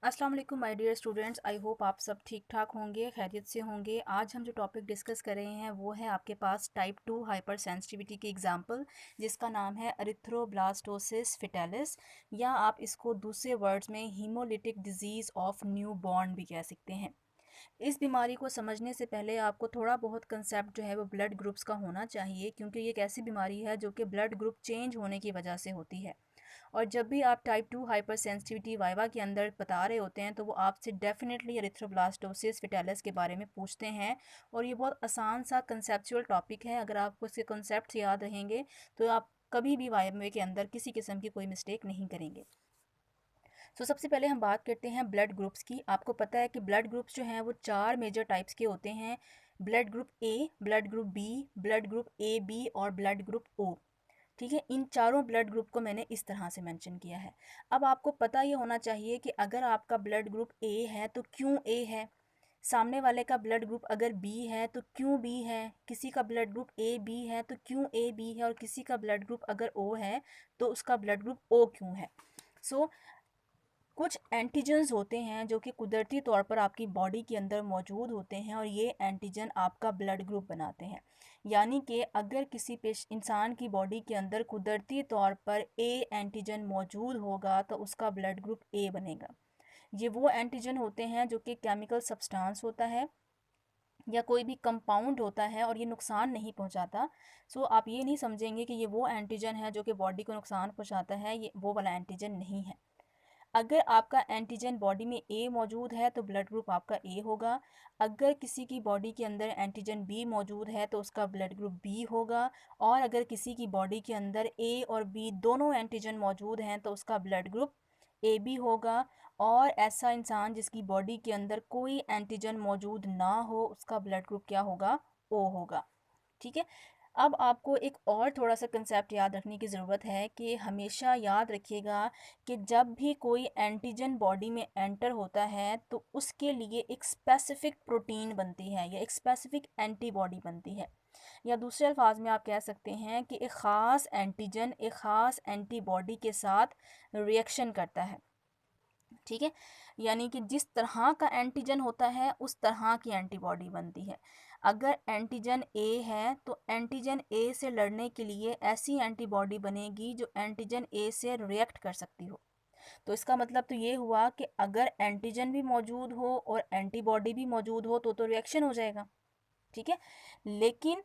अस्सलाम वालेकुम my dear students. I hope आप सब ठीक ठाक होंगे, खैरियत से होंगे। आज हम जो टॉपिक डिस्कस कर रहे हैं वो है आपके पास टाइप 2 हाइपर सेंसिटिविटी की एग्जांपल, जिसका नाम है एरिथ्रोब्लास्टोसिस फेटालिस, या आप इसको दूसरे वर्ड्स में haemolytic disease of new born भी कह सकते हैं। इस बीमारी को समझने से पहले आपको थोड़ा बहुत कंसेप्ट जो है वो ब्लड ग्रुप्स का होना चाहिए, क्योंकि ये एक ऐसी बीमारी है जो कि ब्लड ग्रुप चेंज होने की वजह से होती है। और जब भी आप टाइप 2 हाइपर सेंसिटिविटी वाइवा के अंदर बता रहे होते हैं तो वो आपसे डेफिनेटली एरिथ्रोब्लास्टोसिस फेटालिस के बारे में पूछते हैं। और ये बहुत आसान सा कंसेप्चुअल टॉपिक है। अगर आपको इसके कंसेप्ट याद रहेंगे तो आप कभी भी वाइवा के अंदर किसी किस्म की कोई मिस्टेक नहीं करेंगे। सबसे पहले हम बात करते हैं ब्लड ग्रुप्स की। आपको पता है कि ब्लड ग्रुप्स जो हैं वो 4 मेजर टाइप्स के होते हैं: blood group A, blood group B, blood group A B और ब्लड ग्रुप ओ। ठीक है, इन चारों ब्लड ग्रुप को मैंने इस तरह से मेंशन किया है। अब आपको पता ये होना चाहिए कि अगर आपका ब्लड ग्रुप ए है तो क्यों ए है, सामने वाले का ब्लड ग्रुप अगर बी है तो क्यों बी है, किसी का ब्लड ग्रुप ए बी है तो क्यों ए बी है, और किसी का ब्लड ग्रुप अगर ओ है तो उसका ब्लड ग्रुप ओ क्यों है। सो कुछ एंटीजन्स होते हैं जो कि कुदरती तौर पर आपकी बॉडी के अंदर मौजूद होते हैं, और ये एंटीजन आपका ब्लड ग्रुप बनाते हैं। यानी कि अगर किसी इंसान की बॉडी के अंदर कुदरती तौर पर ए एंटीजन मौजूद होगा तो उसका ब्लड ग्रुप ए बनेगा। ये वो एंटीजन होते हैं जो कि केमिकल सब्सटेंस होता है या कोई भी कंपाउंड होता है और ये नुकसान नहीं पहुंचाता। आप ये नहीं समझेंगे कि ये वो एंटीजन है जो कि बॉडी को नुकसान पहुंचाता है, ये वो वाला एंटीजन नहीं है। अगर आपका एंटीजन बॉडी में ए मौजूद है तो ब्लड ग्रुप आपका ए होगा। अगर किसी की बॉडी के अंदर एंटीजन बी मौजूद है तो उसका ब्लड ग्रुप बी होगा। और अगर किसी की बॉडी के अंदर ए और बी दोनों एंटीजन मौजूद हैं तो उसका ब्लड ग्रुप ए बी होगा। और ऐसा इंसान जिसकी बॉडी के अंदर कोई एंटीजन मौजूद ना हो उसका ब्लड ग्रुप क्या होगा, ओ होगा। ठीक है। अब आपको एक और थोड़ा सा कंसेप्ट याद रखने की ज़रूरत है कि हमेशा याद रखिएगा कि जब भी कोई एंटीजन बॉडी में एंटर होता है तो उसके लिए एक स्पेसिफिक प्रोटीन बनती है या एक स्पेसिफिक एंटीबॉडी बनती है, या दूसरे अल्फाज में आप कह सकते हैं कि एक ख़ास एंटीजन एक ख़ास एंटीबॉडी के साथ रिएक्शन करता है। ठीक है, यानी कि जिस तरह का एंटीजन होता है उस तरह की एंटीबॉडी बनती है। अगर एंटीजन ए है तो एंटीजन ए से लड़ने के लिए ऐसी एंटीबॉडी बनेगी जो एंटीजन ए से रिएक्ट कर सकती हो। तो इसका मतलब तो ये हुआ कि अगर एंटीजन भी मौजूद हो और एंटीबॉडी भी मौजूद हो तो रिएक्शन हो जाएगा। ठीक है, लेकिन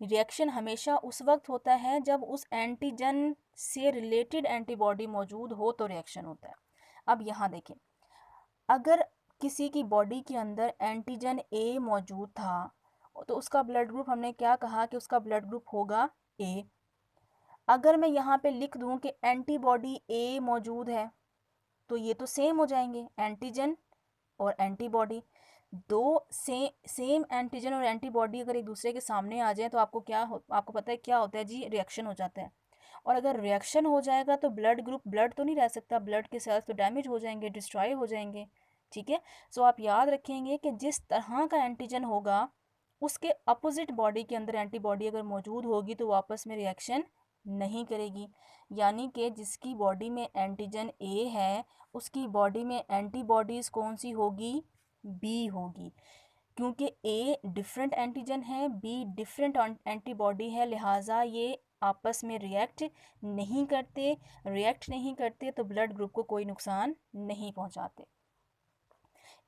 रिएक्शन हमेशा उस वक्त होता है जब उस एंटीजन से रिलेटेड एंटीबॉडी मौजूद हो तो रिएक्शन होता है। अब यहाँ देखें, अगर किसी की बॉडी के अंदर एंटीजन ए मौजूद था तो उसका ब्लड ग्रुप हमने क्या कहा कि उसका ब्लड ग्रुप होगा ए। अगर मैं यहाँ पे लिख दूँ कि एंटीबॉडी ए मौजूद है तो ये तो सेम हो जाएंगे, एंटीजन और एंटीबॉडी। सेम एंटीजन और एंटीबॉडी अगर एक दूसरे के सामने आ जाए तो आपको पता है क्या होता है जी, रिएक्शन हो जाता है। और अगर रिएक्शन हो जाएगा तो ब्लड तो नहीं रह सकता, ब्लड के सेल्स तो डैमेज हो जाएंगे, डिस्ट्रॉय हो जाएंगे। ठीक है, आप याद रखेंगे कि जिस तरह का एंटीजन होगा उसके अपोजिट बॉडी के अंदर एंटीबॉडी अगर मौजूद होगी तो वो आपस में रिएक्शन नहीं करेगी। यानी कि जिसकी बॉडी में एंटीजन ए है उसकी बॉडी में एंटीबॉडीज़ कौन सी होगी, बी होगी। क्योंकि ए डिफरेंट एंटीजन है, बी डिफरेंट एंटीबॉडी है, लिहाजा ये आपस में रिएक्ट नहीं करते तो ब्लड ग्रुप को कोई नुकसान नहीं पहुंचाते।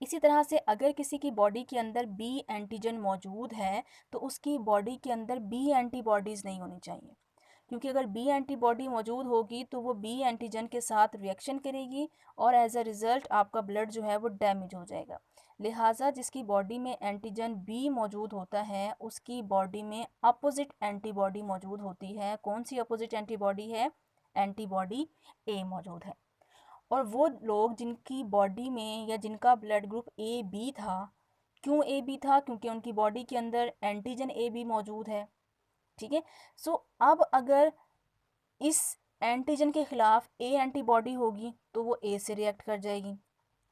इसी तरह से अगर किसी की बॉडी के अंदर बी एंटीजन मौजूद है तो उसकी बॉडी के अंदर बी एंटीबॉडीज़ नहीं होनी चाहिए, क्योंकि अगर बी एंटीबॉडी मौजूद होगी तो वो बी एंटीजन के साथ रिएक्शन करेगी और एज अ रिज़ल्ट आपका ब्लड जो है वो डैमेज हो जाएगा। लिहाजा जिसकी बॉडी में एंटीजन बी मौजूद होता है उसकी बॉडी में अपोजिट एंटीबॉडी मौजूद होती है। कौन सी अपोजिट एंटीबॉडी है, एंटीबॉडी ए मौजूद है। और वो लोग जिनकी बॉडी में या जिनका ब्लड ग्रुप ए बी था, क्यों ए बी था, क्योंकि उनकी बॉडी के अंदर एंटीजन ए बी मौजूद है। ठीक है, अब अगर इस एंटीजन के खिलाफ ए एंटीबॉडी होगी तो वो ए से रिएक्ट कर जाएगी,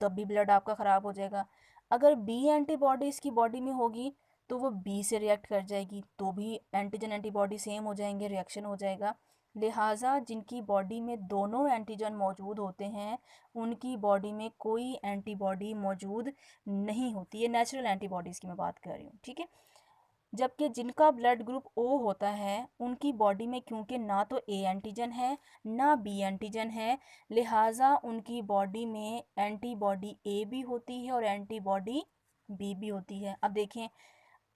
तब भी ब्लड आपका ख़राब हो जाएगा। अगर बी एंटीबॉडी इसकी बॉडी में होगी तो वो बी से रिएक्ट कर जाएगी, तो भी एंटीजन एंटीबॉडी सेम हो जाएंगे, रिएक्शन हो जाएगा। लिहाजा जिनकी बॉडी में दोनों एंटीजन मौजूद होते हैं उनकी बॉडी में कोई एंटीबॉडी मौजूद नहीं होती है। नेचुरल एंटीबॉडीज़ की मैं बात कर रही हूँ, ठीक है। जबकि जिनका ब्लड ग्रुप ओ होता है उनकी बॉडी में क्योंकि ना तो ए एंटीजन है ना बी एंटीजन है, लिहाजा उनकी बॉडी में एंटीबॉडी ए भी होती है और एंटीबॉडी बी भी होती है। अब देखें,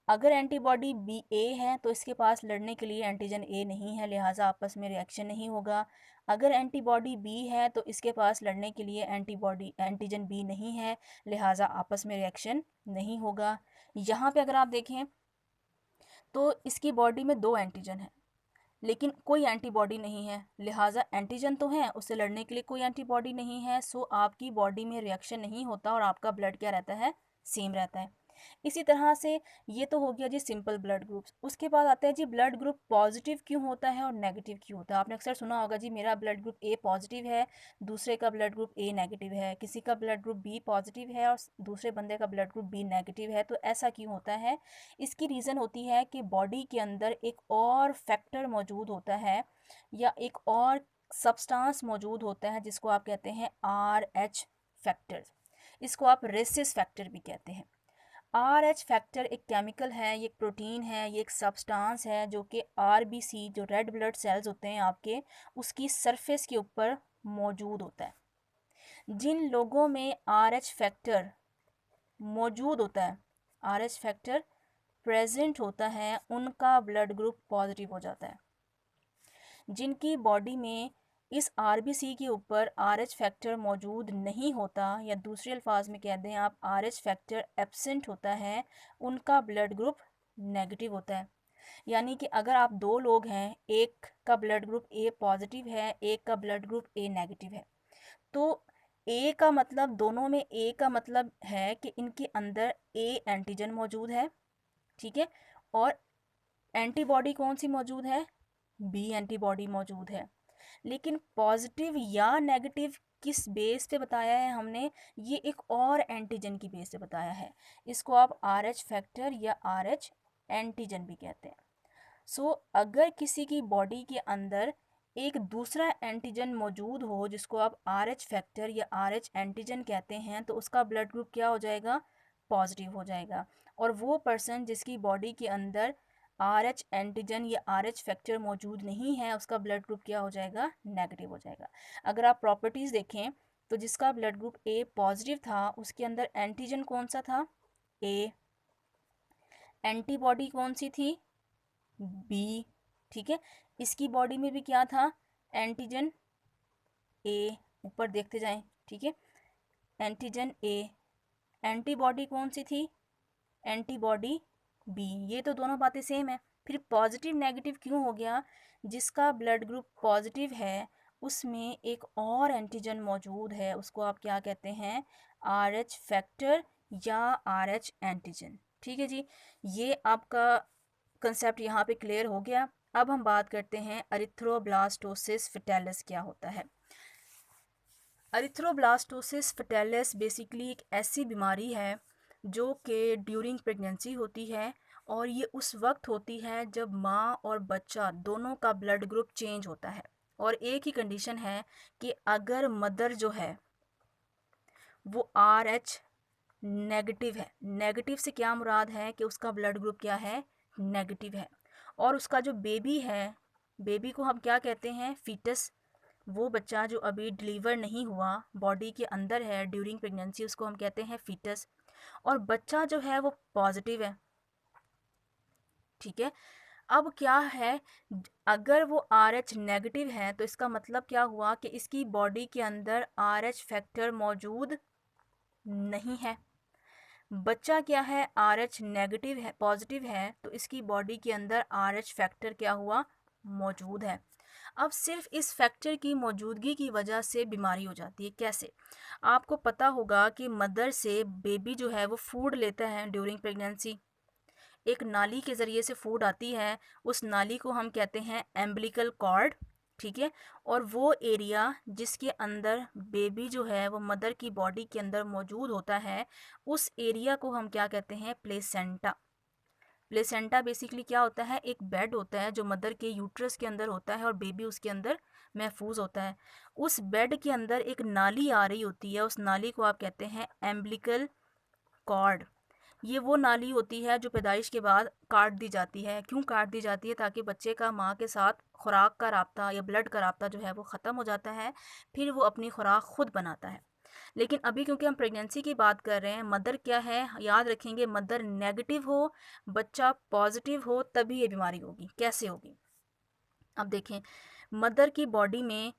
अगर एंटीबॉडी बी ए है तो इसके पास लड़ने के लिए एंटीजन ए नहीं है, लिहाजा आपस में रिएक्शन नहीं होगा। अगर एंटीबॉडी बी है तो इसके पास लड़ने के लिए एंटीजन बी नहीं है, लिहाजा आपस में रिएक्शन नहीं होगा। यहाँ पे अगर आप देखें तो इसकी बॉडी में दो एंटीजन है लेकिन कोई एंटीबॉडी नहीं है, लिहाजा एंटीजन तो है, उससे लड़ने के लिए कोई एंटीबॉडी नहीं है, सो आपकी बॉडी में रिएक्शन नहीं होता और आपका ब्लड क्या रहता है, सेम रहता है। इसी तरह से ये तो हो गया जी सिंपल ब्लड ग्रुप्स। उसके बाद आता है जी ब्लड ग्रुप पॉजिटिव क्यों होता है और नेगेटिव क्यों होता है। आपने अक्सर सुना होगा जी मेरा ब्लड ग्रुप ए पॉजिटिव है, दूसरे का ब्लड ग्रुप ए नेगेटिव है, किसी का ब्लड ग्रुप बी पॉजिटिव है और दूसरे बंदे का ब्लड ग्रुप बी नेगेटिव है। तो ऐसा क्यों होता है? इसकी रीज़न होती है कि बॉडी के अंदर एक और फैक्टर मौजूद होता है या एक और सब्सटेंस मौजूद होता है जिसको आप कहते हैं RH फैक्टर। इसको आप रेसिस फैक्टर भी कहते हैं। RH फैक्टर एक केमिकल है, ये एक प्रोटीन है, ये एक सब्सटेंस है जो कि RBC जो रेड ब्लड सेल्स होते हैं आपके, उसकी सरफेस के ऊपर मौजूद होता है। जिन लोगों में RH फैक्टर मौजूद होता है, RH फैक्टर प्रेजेंट होता है, उनका ब्लड ग्रुप पॉजिटिव हो जाता है। जिनकी बॉडी में इस RBC के ऊपर RH फैक्टर मौजूद नहीं होता या दूसरे अल्फाज में कह दें आप RH फैक्टर एब्सेंट होता है, उनका ब्लड ग्रुप नेगेटिव होता है। यानी कि अगर आप दो लोग हैं, एक का ब्लड ग्रुप A पॉजिटिव है, एक का ब्लड ग्रुप A नेगेटिव है, तो A का मतलब, दोनों में A का मतलब है कि इनके अंदर A एंटीजन मौजूद है, ठीक है, और एंटीबॉडी कौन सी मौजूद है, B एंटीबॉडी मौजूद है। लेकिन पॉजिटिव या नेगेटिव किस बेस पे बताया है हमने, ये एक और एंटीजन की बेस पे बताया है। इसको आप RH फैक्टर या RH एंटीजन भी कहते हैं। सो अगर किसी की बॉडी के अंदर एक दूसरा एंटीजन मौजूद हो जिसको आप RH फैक्टर या RH एंटीजन कहते हैं, तो उसका ब्लड ग्रुप क्या हो जाएगा, पॉजिटिव हो जाएगा। और वो पर्सन जिसकी बॉडी के अंदर RH एंटीजन या RH फैक्टर मौजूद नहीं है, उसका ब्लड ग्रुप क्या हो जाएगा, नेगेटिव हो जाएगा। अगर आप प्रॉपर्टीज़ देखें तो जिसका ब्लड ग्रुप A पॉजिटिव था उसके अंदर एंटीजन कौन सा था, A, एंटीबॉडी कौन सी थी, B, ठीक है। इसकी बॉडी में भी क्या था, एंटीजन A, ऊपर देखते जाएं, ठीक है, एंटीजन A, एंटीबॉडी कौन सी थी, एंटीबॉडी B। ये तो दोनों बातें सेम है। फिर पॉजिटिव नेगेटिव क्यों हो गया, जिसका ब्लड ग्रुप पॉजिटिव है उसमें एक और एंटीजन मौजूद है, उसको आप क्या कहते हैं, RH फैक्टर या RH एंटीजन, ठीक है जी। ये आपका कंसेप्ट यहाँ पे क्लियर हो गया। अब हम बात करते हैं एरिथ्रोब्लास्टोसिस फटालिस क्या होता है। एरिथ्रोब्लास्टोसिस फटालिस बेसिकली एक ऐसी बीमारी है जो कि ड्यूरिंग प्रेगनेंसी होती है और ये उस वक्त होती है जब माँ और बच्चा दोनों का ब्लड ग्रुप चेंज होता है। और एक ही कंडीशन है कि अगर मदर जो है वो RH नेगेटिव है। नेगेटिव से क्या मुराद है कि उसका ब्लड ग्रुप क्या है, नेगेटिव है। और उसका जो बेबी है, बेबी को हम क्या कहते हैं, फीटस। वो बच्चा जो अभी डिलीवर नहीं हुआ, बॉडी के अंदर है ड्यूरिंग प्रेगनेंसी, उसको हम कहते हैं फीटस। और बच्चा जो है वो पॉजिटिव है, ठीक है। अब क्या है, अगर वो RH नेगेटिव है तो इसका मतलब क्या हुआ कि इसकी बॉडी के अंदर RH फैक्टर मौजूद नहीं है। बच्चा क्या है, RH नेगेटिव है, पॉजिटिव है, तो इसकी बॉडी के अंदर RH फैक्टर क्या हुआ, मौजूद है। अब सिर्फ इस फैक्टर की मौजूदगी की वजह से बीमारी हो जाती है। कैसे? आपको पता होगा कि मदर से बेबी जो है वो फूड लेता है ड्यूरिंग प्रेगनेंसी, एक नाली के ज़रिए से फूड आती है, उस नाली को हम कहते हैं एम्बिलिकल कॉर्ड, ठीक है। और वो एरिया जिसके अंदर बेबी जो है वो मदर की बॉडी के अंदर मौजूद होता है, उस एरिया को हम क्या कहते हैं, प्लेसेंटा। प्लेसेंटा बेसिकली क्या होता है, एक बेड होता है जो मदर के यूट्रस के अंदर होता है और बेबी उसके अंदर महफूज होता है। उस बेड के अंदर एक नाली आ रही होती है, उस नाली को आप कहते हैं एम्बिलिकल कॉर्ड। ये वो नाली होती है जो पैदाइश के बाद काट दी जाती है। क्यों काट दी जाती है? ताकि बच्चे का माँ के साथ खुराक का राब्ता या ब्लड का राब्ता जो है वो ख़त्म हो जाता है, फिर वो अपनी खुराक खुद बनाता है। लेकिन अभी क्योंकि हम प्रेगनेंसी की बात कर रहे हैं, मदर क्या है, याद रखेंगे, मदर नेगेटिव हो, बच्चा पॉजिटिव हो, तभी ये बीमारी होगी। कैसे होगी? अब देखें, मदर की बॉडी में,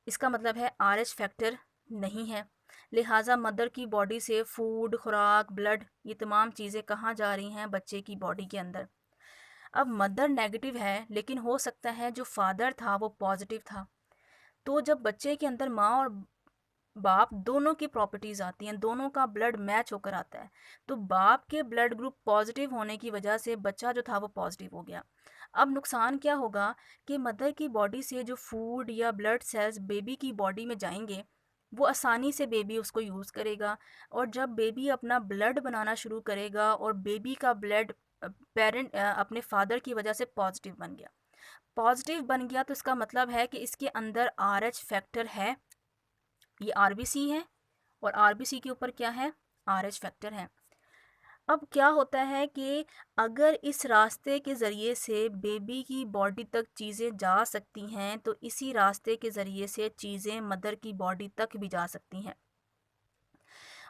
इसका मतलब है RH फैक्टर नहीं है, लिहाजा मदर की बॉडी से फूड, खुराक, ब्लड, ये तमाम चीज़ें कहाँ जा रही हैं? बच्चे की बॉडी के अंदर। अब मदर नेगेटिव है, लेकिन हो सकता है जो फादर था वो पॉजिटिव था। तो जब बच्चे के अंदर माँ और बाप दोनों की प्रॉपर्टीज़ आती हैं, दोनों का ब्लड मैच होकर आता है, तो बाप के ब्लड ग्रुप पॉजिटिव होने की वजह से बच्चा जो था वो पॉजिटिव हो गया। अब नुकसान क्या होगा कि मदर की बॉडी से जो फूड या ब्लड सेल्स बेबी की बॉडी में जाएंगे, वो आसानी से बेबी उसको यूज़ करेगा, और जब बेबी अपना ब्लड बनाना शुरू करेगा और बेबी का ब्लड पेरेंट अपने फादर की वजह से पॉजिटिव बन गया, पॉजिटिव बन गया, तो इसका मतलब है कि इसके अंदर RH फैक्टर है। ये RBC है और RBC के ऊपर क्या है? RH फैक्टर है। अब क्या होता है कि अगर इस रास्ते के ज़रिए से बेबी की बॉडी तक चीज़ें जा सकती हैं, तो इसी रास्ते के ज़रिए से चीज़ें मदर की बॉडी तक भी जा सकती हैं।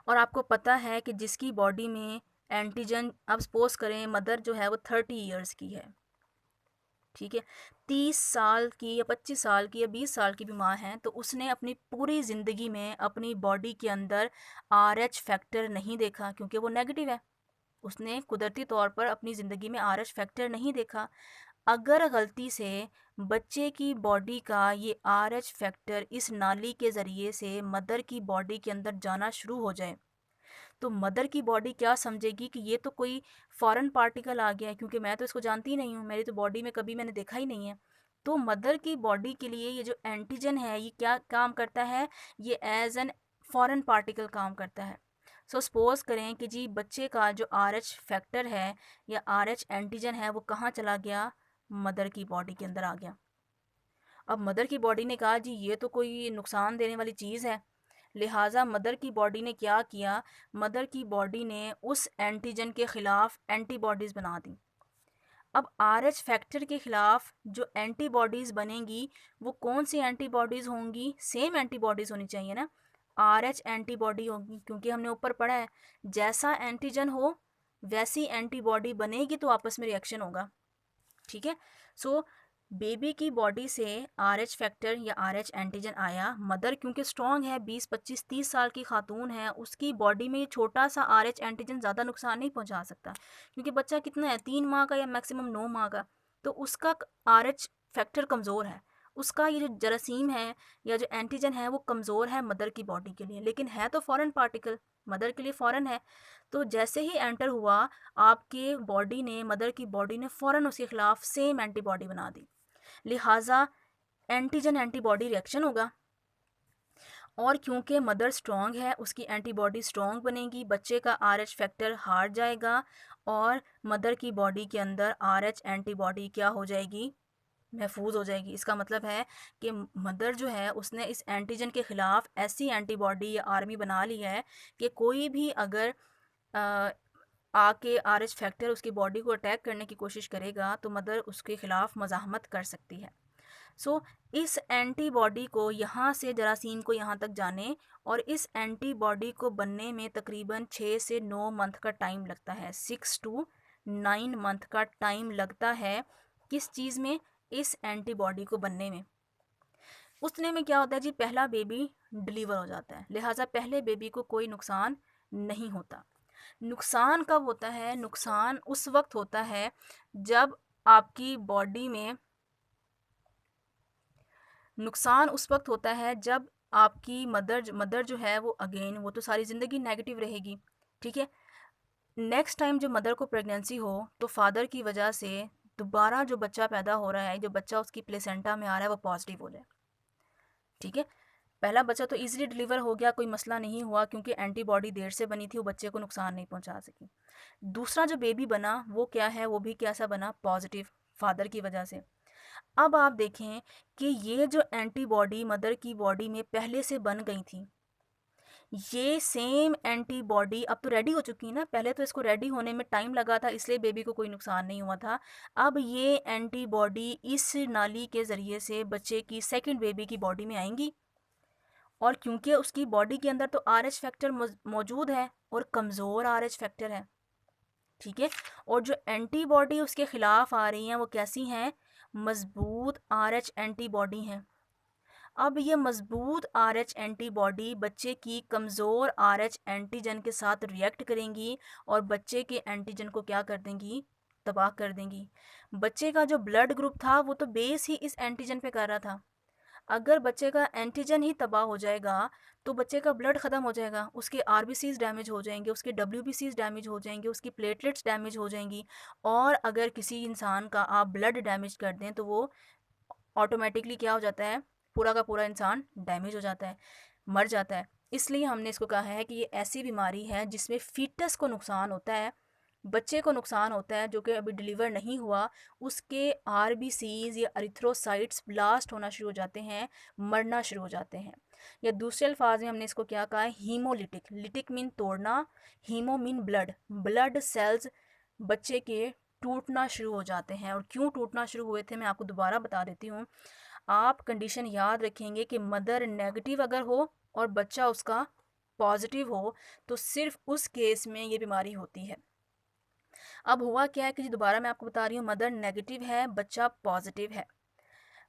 और आपको पता है कि जिसकी बॉडी में एंटीजन, अब सपोज करें मदर जो है वो 30 ईयर्स की है, ठीक है, 30 साल की या 25 साल की या 20 साल की भी माँ है, तो उसने अपनी पूरी ज़िंदगी में अपनी बॉडी के अंदर RH फैक्टर नहीं देखा, क्योंकि वो नेगेटिव है। उसने कुदरती तौर पर अपनी ज़िंदगी में RH फैक्टर नहीं देखा। अगर गलती से बच्चे की बॉडी का ये RH फैक्टर इस नाली के ज़रिए से मदर की बॉडी के अंदर जाना शुरू हो जाए, तो मदर की बॉडी क्या समझेगी कि ये तो कोई फॉरेन पार्टिकल आ गया है, क्योंकि मैं तो इसको जानती ही नहीं हूँ, मेरी तो बॉडी में कभी मैंने देखा ही नहीं है। तो मदर की बॉडी के लिए ये जो एंटीजन है, ये क्या काम करता है? ये एज एन फॉरेन पार्टिकल काम करता है। सो सपोज करें कि जी बच्चे का जो RH फैक्टर है या RH एंटीजन है वो कहाँ चला गया? मदर की बॉडी के अंदर आ गया। अब मदर की बॉडी ने कहा जी ये तो कोई नुकसान देने वाली चीज़ है, लिहाजा मदर की बॉडी ने क्या किया? मदर की बॉडी ने उस एंटीजन के ख़िलाफ़ एंटीबॉडीज़ बना दी। अब RH फैक्टर के ख़िलाफ़ जो एंटीबॉडीज़ बनेंगी, वो कौन सी एंटीबॉडीज़ होंगी? सेम एंटीबॉडीज़ होनी चाहिए ना, RH एंटीबॉडी होगी, क्योंकि हमने ऊपर पढ़ा है जैसा एंटीजन हो वैसी एंटीबॉडी बनेगी, तो आपस में रिएक्शन होगा। ठीक है, सो बेबी की बॉडी से RH फैक्टर या RH एंटीजन आया, मदर क्योंकि स्ट्रॉन्ग है, 20 25 30 साल की खातून है, उसकी बॉडी में ये छोटा सा RH एंटीजन ज़्यादा नुकसान नहीं पहुंचा सकता, क्योंकि बच्चा कितना है, 3 माह का या मैक्सिमम 9 माह का, तो उसका RH फैक्टर कमज़ोर है, उसका ये जो जरासीम है या जो एंटीजन है वो कमज़ोर है मदर की बॉडी के लिए, लेकिन है तो फॉरेन पार्टिकल, मदर के लिए फॉरेन है। तो जैसे ही एंटर हुआ आपके बॉडी ने, मदर की बॉडी ने फ़ौरन उसके ख़िलाफ़ सेम एंटीबॉडी बना दी, लिहाजा एंटीजन एंटीबॉडी रिएक्शन होगा, और क्योंकि मदर स्ट्रॉन्ग है उसकी एंटीबॉडी स्ट्रॉन्ग बनेगी, बच्चे का RH फैक्टर हार जाएगा और मदर की बॉडी के अंदर RH एंटीबॉडी क्या हो जाएगी? महफूज हो जाएगी। इसका मतलब है कि मदर जो है उसने इस एंटीजन के ख़िलाफ़ ऐसी एंटीबॉडी या आर्मी बना ली है कि कोई भी अगर आके RH फैक्टर उसकी बॉडी को अटैक करने की कोशिश करेगा, तो मदर उसके ख़िलाफ़ मज़ाहमत कर सकती है। सो इस एंटीबॉडी को यहाँ से जरासीम को यहाँ तक जाने, और इस एंटीबॉडी को बनने में तकरीबन 6 से 9 मंथ का टाइम लगता है, 6 to 9 मंथ का टाइम लगता है। किस चीज़ में? इस एंटीबॉडी को बनने में। उतने में क्या होता है जी, पहला बेबी डिलीवर हो जाता है, लिहाजा पहले बेबी को कोई नुकसान नहीं होता। नुकसान कब होता है? नुकसान उस वक्त होता है जब आपकी बॉडी में, नुकसान उस वक्त होता है जब आपकी मदर जो है वो अगेन, वो तो सारी ज़िंदगी नेगेटिव रहेगी, ठीक है, नेक्स्ट टाइम जो मदर को प्रेगनेंसी हो तो फादर की वजह से दोबारा जो बच्चा पैदा हो रहा है, जो बच्चा उसकी प्लेसेंटा में आ रहा है, वो पॉजिटिव हो जाए, ठीक है। पहला बच्चा तो इजीली डिलीवर हो गया, कोई मसला नहीं हुआ क्योंकि एंटीबॉडी देर से बनी थी, वो बच्चे को नुकसान नहीं पहुंचा सकी। दूसरा जो बेबी बना वो क्या है, वो भी कैसा बना, पॉजिटिव, फादर की वजह से। अब आप देखें कि ये जो एंटीबॉडी मदर की बॉडी में पहले से बन गई थी, ये सेम एंटीबॉडी अब तो रेडी हो चुकी है ना, पहले तो इसको रेडी होने में टाइम लगा था इसलिए बेबी को कोई नुकसान नहीं हुआ था। अब ये एंटीबॉडी इस नाली के ज़रिए से बच्चे की सेकंड बेबी की बॉडी में आएंगी, और क्योंकि उसकी बॉडी के अंदर तो आर एच फैक्टर मौजूद है और कमज़ोर आर एच फैक्टर है, ठीक है। और जो एंटीबॉडी उसके ख़िलाफ़ आ रही हैं वो कैसी हैं, मज़बूत आर एच एंटीबॉडी हैं। अब ये मज़बूत आर एच एंटीबॉडी बच्चे की कमज़ोर आर एच एंटीजन के साथ रिएक्ट करेंगी और बच्चे के एंटीजन को क्या कर देंगी, तबाह कर देंगी। बच्चे का जो ब्लड ग्रुप था वो तो बेस ही इस एंटीजन पे कर रहा था। अगर बच्चे का एंटीजन ही तबाह हो जाएगा तो बच्चे का ब्लड ख़त्म हो जाएगा, उसके आरबीसीज डैमेज हो जाएंगे, उसके डब्ल्यूबीसीज डैमेज हो जाएंगे, उसकी प्लेटलेट्स डैमेज हो जाएंगी। और अगर किसी इंसान का आप ब्लड डैमेज कर दें तो वो ऑटोमेटिकली क्या हो जाता है, पूरा का पूरा इंसान डैमेज हो जाता है, मर जाता है। इसलिए हमने इसको कहा है कि ये ऐसी बीमारी है जिसमें फीटस को नुकसान होता है, बच्चे को नुकसान होता है जो कि अभी डिलीवर नहीं हुआ, उसके आरबीसीज या अरिथ्रोसाइट्स ब्लास्ट होना शुरू हो जाते हैं, मरना शुरू हो जाते हैं। या दूसरे अल्फाज में हमने इसको क्या कहा है, हीमोलिटिक, लिटिक मीन तोड़ना, hemo mean blood, blood cells बच्चे के टूटना शुरू हो जाते हैं। और क्यों टूटना शुरू हुए थे मैं आपको दोबारा बता देती हूँ। आप कंडीशन याद रखेंगे कि मदर नेगेटिव अगर हो और बच्चा उसका पॉजिटिव हो तो सिर्फ उस केस में ये बीमारी होती है। अब हुआ क्या है कि दोबारा मैं आपको बता रही हूँ, मदर नेगेटिव है, बच्चा पॉजिटिव है।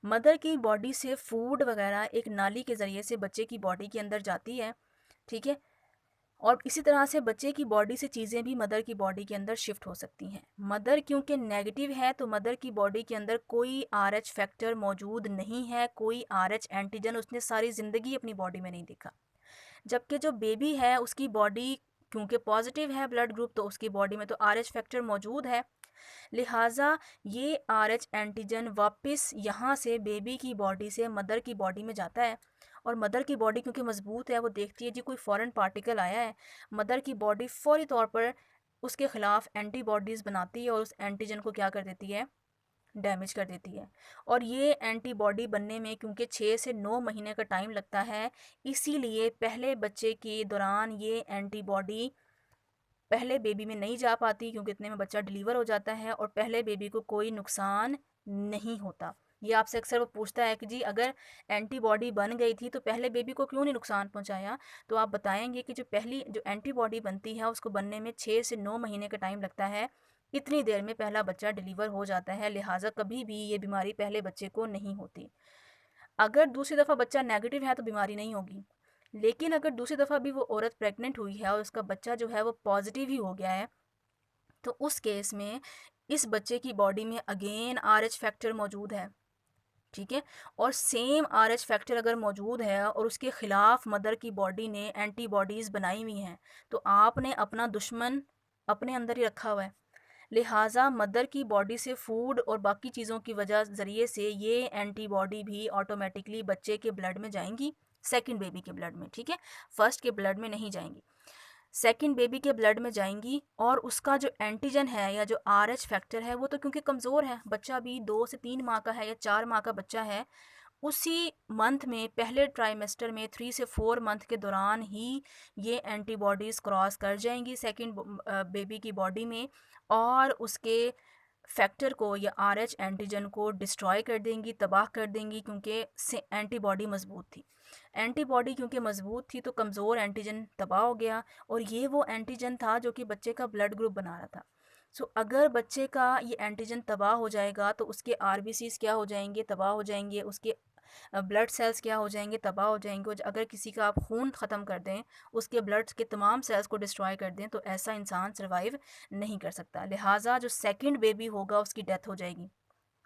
मदर की बॉडी से फूड वगैरह एक नाली के ज़रिए से बच्चे की बॉडी के अंदर जाती है, ठीक है। और इसी तरह से बच्चे की बॉडी से चीज़ें भी मदर की बॉडी के अंदर शिफ्ट हो सकती हैं। मदर क्योंकि नेगेटिव है तो मदर की बॉडी के अंदर कोई आर एच फैक्टर मौजूद नहीं है, कोई आर एच एंटीजन उसने सारी ज़िंदगी अपनी बॉडी में नहीं देखा। जबकि जो बेबी है उसकी बॉडी क्योंकि पॉजिटिव है ब्लड ग्रुप तो उसकी बॉडी में तो आर एच फैक्टर मौजूद है, लिहाजा ये आर एच एंटीजन वापस यहाँ से बेबी की बॉडी से मदर की बॉडी में जाता है। और मदर की बॉडी क्योंकि मजबूत है वो देखती है जी कोई फॉरेन पार्टिकल आया है, मदर की बॉडी फौरी तौर पर उसके ख़िलाफ़ एंटीबॉडीज़ बनाती है और उस एंटीजन को क्या कर देती है, डैमेज कर देती है। और ये एंटीबॉडी बनने में क्योंकि 6 से 9 महीने का टाइम लगता है, इसीलिए पहले बच्चे के दौरान ये एंटीबॉडी पहले बेबी में नहीं जा पाती क्योंकि इतने में बच्चा डिलीवर हो जाता है और पहले बेबी को कोई नुकसान नहीं होता। ये आपसे अक्सर वो पूछता है कि जी अगर एंटीबॉडी बन गई थी तो पहले बेबी को क्यों नहीं नुकसान पहुंचाया, तो आप बताएंगे कि जो पहली जो एंटीबॉडी बनती है उसको बनने में 6 से 9 महीने का टाइम लगता है, इतनी देर में पहला बच्चा डिलीवर हो जाता है, लिहाजा कभी भी ये बीमारी पहले बच्चे को नहीं होती। अगर दूसरी दफ़ा बच्चा नेगेटिव है तो बीमारी नहीं होगी, लेकिन अगर दूसरी दफ़ा भी वो औरत प्रेग्नेंट हुई है और उसका बच्चा जो है वो पॉजिटिव ही हो गया है तो उस केस में इस बच्चे की बॉडी में अगेन आर एच फैक्टर मौजूद है, ठीक है। और सेम आर एच फैक्टर अगर मौजूद है और उसके ख़िलाफ़ मदर की बॉडी ने एंटीबॉडीज़ बनाई हुई हैं तो आपने अपना दुश्मन अपने अंदर ही रखा हुआ है। लिहाजा मदर की बॉडी से फूड और बाकी चीज़ों की वजह ज़रिए से ये एंटीबॉडी भी ऑटोमेटिकली बच्चे के ब्लड में जाएंगी, सेकंड बेबी के ब्लड में, ठीक है। फर्स्ट के ब्लड में नहीं जाएंगी, सेकंड बेबी के ब्लड में जाएंगी। और उसका जो एंटीजन है या जो आर एच फैक्टर है वो तो क्योंकि कमज़ोर है, बच्चा भी 2 से 3 माह का है या 4 माह का बच्चा है, उसी मंथ में पहले ट्राइमेस्टर में 3 से 4 मंथ के दौरान ही ये एंटीबॉडीज़ क्रॉस कर जाएंगी सेकंड बेबी की बॉडी में और उसके फैक्टर को या आर एच एंटीजन को डिस्ट्रॉय कर देंगी, तबाह कर देंगी, क्योंकि से एंटीबॉडी मज़बूत थी। एंटीबॉडी क्योंकि मज़बूत थी तो कमज़ोर एंटीजन तबाह हो गया और ये वो एंटीजन था जो कि बच्चे का ब्लड ग्रुप बना रहा था। सो अगर बच्चे का ये एंटीजन तबाह हो जाएगा तो उसके आरबीसीज क्या हो जाएंगे, तबाह हो जाएंगे, उसके ब्लड सेल्स क्या हो जाएंगे, तबाह हो जाएंगे। और अगर किसी का आप खून ख़त्म कर दें, उसके ब्लड के तमाम सेल्स को डिस्ट्रॉय कर दें तो ऐसा इंसान सर्वाइव नहीं कर सकता। लिहाजा जो सेकंड बेबी होगा उसकी डेथ हो जाएगी,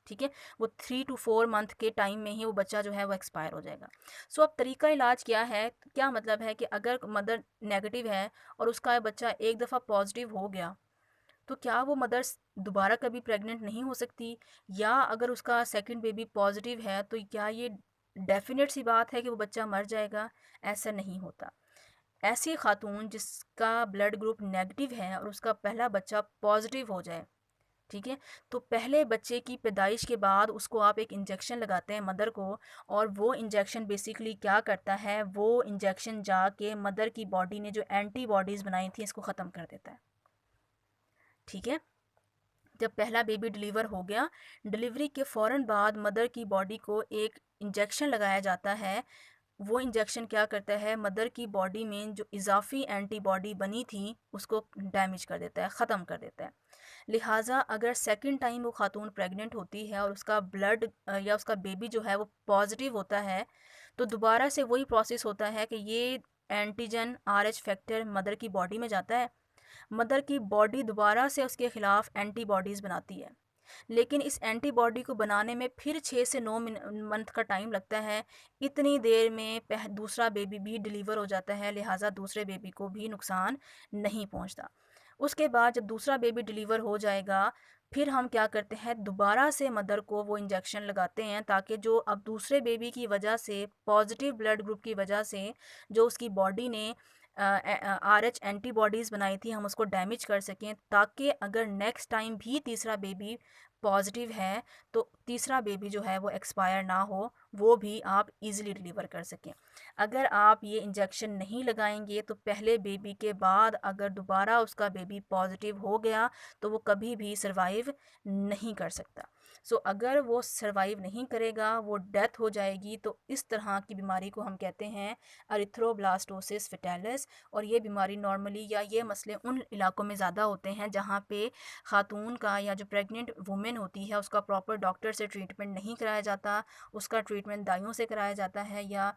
ठीक है। वो 3 to 4 मंथ के टाइम में ही वो बच्चा जो है वो एक्सपायर हो जाएगा। सो अब तरीका इलाज क्या है, क्या मतलब है कि अगर मदर नेगेटिव है और उसका बच्चा एक दफ़ा पॉजिटिव हो गया तो क्या वो मदर दोबारा कभी प्रेग्नेंट नहीं हो सकती, या अगर उसका सेकंड बेबी पॉजिटिव है तो क्या ये डेफिनेट सी बात है कि वो बच्चा मर जाएगा, ऐसा नहीं होता। ऐसी खातून जिसका ब्लड ग्रुप नेगेटिव है और उसका पहला बच्चा पॉजिटिव हो जाए, ठीक है, तो पहले बच्चे की पैदाइश के बाद उसको आप एक इंजेक्शन लगाते हैं मदर को, और वो इंजेक्शन बेसिकली क्या करता है, वो इंजेक्शन जाके मदर की बॉडी ने जो एंटीबॉडीज़ बनाई थी इसको ख़त्म कर देता है। ठीक है, जब पहला बेबी डिलीवर हो गया, डिलीवरी के फ़ौरन बाद मदर की बॉडी को एक इंजेक्शन लगाया जाता है। वो इंजेक्शन क्या करता है, मदर की बॉडी में जो इजाफी एंटीबॉडी बनी थी उसको डैमेज कर देता है, ख़त्म कर देता है। लिहाजा अगर सेकंड टाइम वो खातून प्रेग्नेंट होती है और उसका ब्लड या उसका बेबी जो है वो पॉजिटिव होता है, तो दोबारा से वही प्रोसेस होता है कि ये एंटीजन RH फैक्टर मदर की बॉडी में जाता है। मदर की बॉडी दोबारा से उसके ख़िलाफ़ एंटीबॉडीज़ बनाती है, लेकिन इस एंटीबॉडी को बनाने में फिर 6 से 9 मंथ का टाइम लगता है। इतनी देर में दूसरा बेबी भी डिलीवर हो जाता है, लिहाजा दूसरे बेबी को भी नुकसान नहीं पहुंचता। उसके बाद जब दूसरा बेबी डिलीवर हो जाएगा, फिर हम क्या करते हैं, दोबारा से मदर को वो इंजेक्शन लगाते हैं ताकि जो अब दूसरे बेबी की वजह से, पॉजिटिव ब्लड ग्रुप की वजह से जो उसकी बॉडी ने RH एंटीबॉडीज़ बनाई थी, हम उसको डैमेज कर सकें, ताकि अगर नेक्स्ट टाइम भी तीसरा बेबी पॉजिटिव है तो तीसरा बेबी जो है वो एक्सपायर ना हो, वो भी आप इजीली डिलीवर कर सकें। अगर आप ये इंजेक्शन नहीं लगाएंगे तो पहले बेबी के बाद अगर दोबारा उसका बेबी पॉजिटिव हो गया तो वो कभी भी सरवाइव नहीं कर सकता। सो अगर वो सरवाइव नहीं करेगा, वो डेथ हो जाएगी। तो इस तरह की बीमारी को हम कहते हैं अरिथ्रोब्लास्टोसिस फेटालिस। और ये बीमारी नॉर्मली या ये मसले उन इलाकों में ज़्यादा होते हैं जहाँ पे ख़ातून का या जो प्रेग्नेंट वुमेन होती है उसका प्रॉपर डॉक्टर से ट्रीटमेंट नहीं कराया जाता। उसका ट्रीटमेंट दाइयों से कराया जाता है या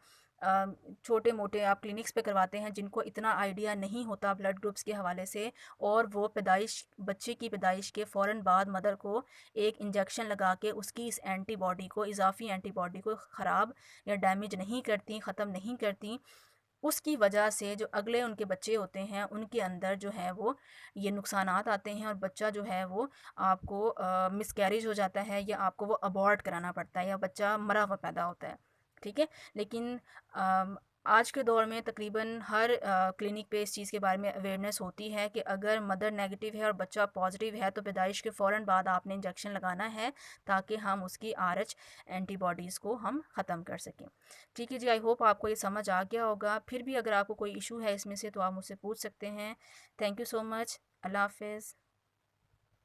छोटे मोटे आप क्लिनिक्स पे करवाते हैं जिनको इतना आइडिया नहीं होता ब्लड ग्रुप्स के हवाले से, और वो पैदाइश, बच्चे की पैदाइश के फ़ौरन बाद मदर को एक इंजेक्शन लगा के उसकी इस एंटीबॉडी को, इजाफी एंटीबॉडी को ख़राब या डैमेज नहीं करती, ख़त्म नहीं करती। उसकी वजह से जो अगले उनके बच्चे होते हैं उनके अंदर जो है वो ये नुकसानात आते हैं, और बच्चा जो है वो आपको मिसकैरेज हो जाता है या आपको वो अबॉर्ट कराना पड़ता है या बच्चा मरा हुआ पैदा होता है। ठीक है, लेकिन आज के दौर में तकरीबन हर क्लिनिक पे इस चीज़ के बारे में अवेयरनेस होती है कि अगर मदर नेगेटिव है और बच्चा पॉजिटिव है तो पैदाइश के फ़ौरन बाद आपने इंजेक्शन लगाना है ताकि हम उसकी RH एंटीबॉडीज़ को हम ख़त्म कर सकें। ठीक है जी, आई होप आपको ये समझ आ गया होगा। फिर भी अगर आपको कोई इशू है इसमें से तो आप मुझसे पूछ सकते हैं। Thank you so much. Allah हाफ़िज़।